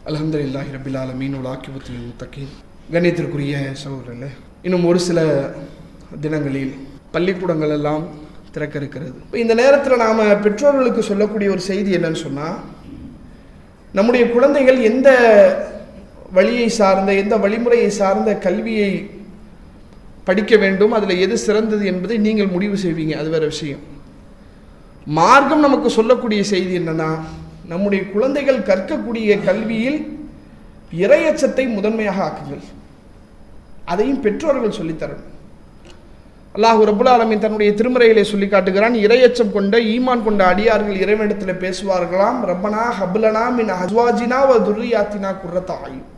அல்ஹம்துலில்லாஹி ரப்பில் ஆலமீன் வல் ஆகிபத்து லில் முத்தகீன். கண்ணியத்திற்குரிய சகோதரர்களே, இன்னும் ஒரு சில தினங்களில் பள்ளிக்கூடங்கள் எல்லாம் திறக்க இருக்கிறது. இந்த நேரத்தில் நாம் பெற்றோர்களுக்கு சொல்லக்கூடிய ஒரு செய்தி என்னன்னு சொன்னால், நம்முடைய குழந்தைகள் எந்த வழியை சார்ந்த எந்த வழிமுறையை சார்ந்த கல்வியை படிக்க வேண்டும், அதில் எது சிறந்தது என்பதை நீங்கள் முடிவு செய்வீங்க, அது வேறு விஷயம். மார்க்கம் நமக்கு சொல்லக்கூடிய செய்தி என்னன்னா, நம்முடைய குழந்தைகள் கற்கக்கூடிய கல்வியில் இறையச்சத்தை முதன்மையாக ஆக்குங்கள். அதையும் பெற்றோர்கள் சொல்லித்தரணும். அல்லாஹ் ரப்புல் ஆலமீன் தன்னுடைய திருமறையிலே சொல்லி காட்டுகிறான், இறையச்சம் கொண்ட ஈமான் கொண்ட அடியார்கள் இறைவனிடத்தில் பேசுவார்களாம், ரப்பனா ஹப்லனா மின் அஸ்வாஜினா வ துர்ரியாத்தினா குர்ரத அயூன்.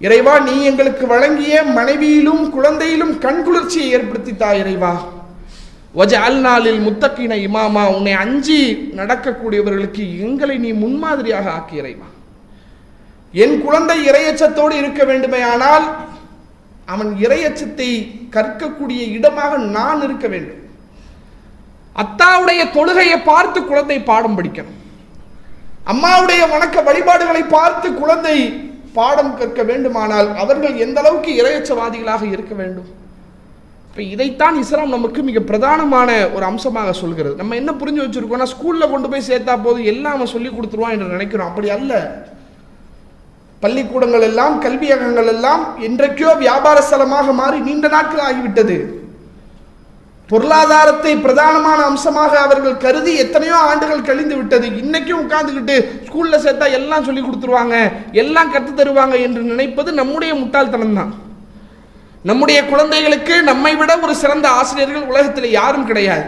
இறைவா, நீ எங்களுக்கு வழங்கிய மனைவியிலும் குழந்தையிலும் கண்குளிர்ச்சியை ஏற்படுத்தித்தா இறைவா. வஜஅல்னா லில் முத்தகீன இமாமா, உன்னை அஞ்சி நடக்கக்கூடியவர்களுக்கு எங்களை நீ முன்மாதிரியாக ஆக்கி இறைவா. என் குழந்தை இறையச்சத்தோடு இருக்க வேண்டுமே, ஆனால் அவன் இறையச்சத்தை கற்கக்கூடிய இடமாக நான் இருக்க வேண்டும். அத்தாவுடைய தொழுகையை பார்த்து குழந்தை பாடம் படிக்கணும். அம்மாவுடைய வணக்க வழிபாடுகளை பார்த்து குழந்தை பாடம் கற்க வேண்டுமானால் அவர்கள் எந்த அளவுக்கு இறையச்சவாதிகளாக இருக்க வேண்டும். இப்போ இதைத்தான் இஸ்லாம் நமக்கு மிக பிரதானமான ஒரு அம்சமாக சொல்கிறது. நம்ம என்ன புரிஞ்சு வச்சிருக்கோம்னா, ஸ்கூலில் கொண்டு போய் சேர்த்தா போது எல்லாம் அவன் சொல்லி கொடுத்துருவான் என்று நினைக்கிறோம். அப்படி அல்ல. பள்ளிக்கூடங்கள் எல்லாம் கல்வியகங்கள் எல்லாம் என்றைக்கோ வியாபார ஸ்தலமாக மாறி நீண்ட நாட்கள் ஆகிவிட்டது. பொருளாதாரத்தை பிரதானமான அம்சமாக அவர்கள் கருதி எத்தனையோ ஆண்டுகள் கழிந்து விட்டது. இன்னைக்கும் உட்கார்ந்துக்கிட்டு ஸ்கூல்ல சேர்த்தா எல்லாம் சொல்லி கொடுத்துருவாங்க, எல்லாம் கற்று தருவாங்க என்று நினைப்பது நம்முடைய முட்டாள்தனம் தான். நம்முடைய குழந்தைகளுக்கு நம்மை விட ஒரு சிறந்த ஆசிரியர்கள் உலகத்தில் யாரும் கிடையாது.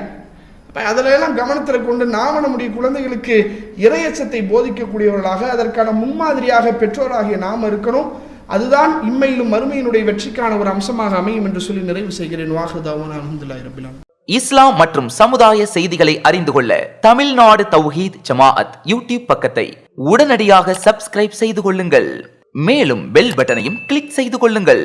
அப்போ அதிலெல்லாம் கவனத்தில் கொண்டு நாம் நம்முடைய குழந்தைகளுக்கு இறையச்சத்தை போதிக்கக்கூடியவர்களாக, அதற்கான முன்மாதிரியாக பெற்றோராகிய நாம் இருக்கணும். அதுதான் இம்மையிலும் மறுமையினுடைய வெற்றிக்கான ஒரு அம்சமாக அமையும் என்று சொல்லி நிறைவு செய்கிறேன். வாஹிதாவானா அல்ஹம்துலில்லாஹி ரப்பில் ஆலமீன். இஸ்லாம் மற்றும் சமுதாய செய்திகளை அறிந்து கொள்ள தமிழ்நாடு தௌஹீத் ஜமாஅத் யூடியூப் பக்கத்தை உடனடியாக சப்ஸ்கிரைப் செய்து கொள்ளுங்கள். மேலும் பெல் பட்டனையும் கிளிக் செய்து கொள்ளுங்கள்.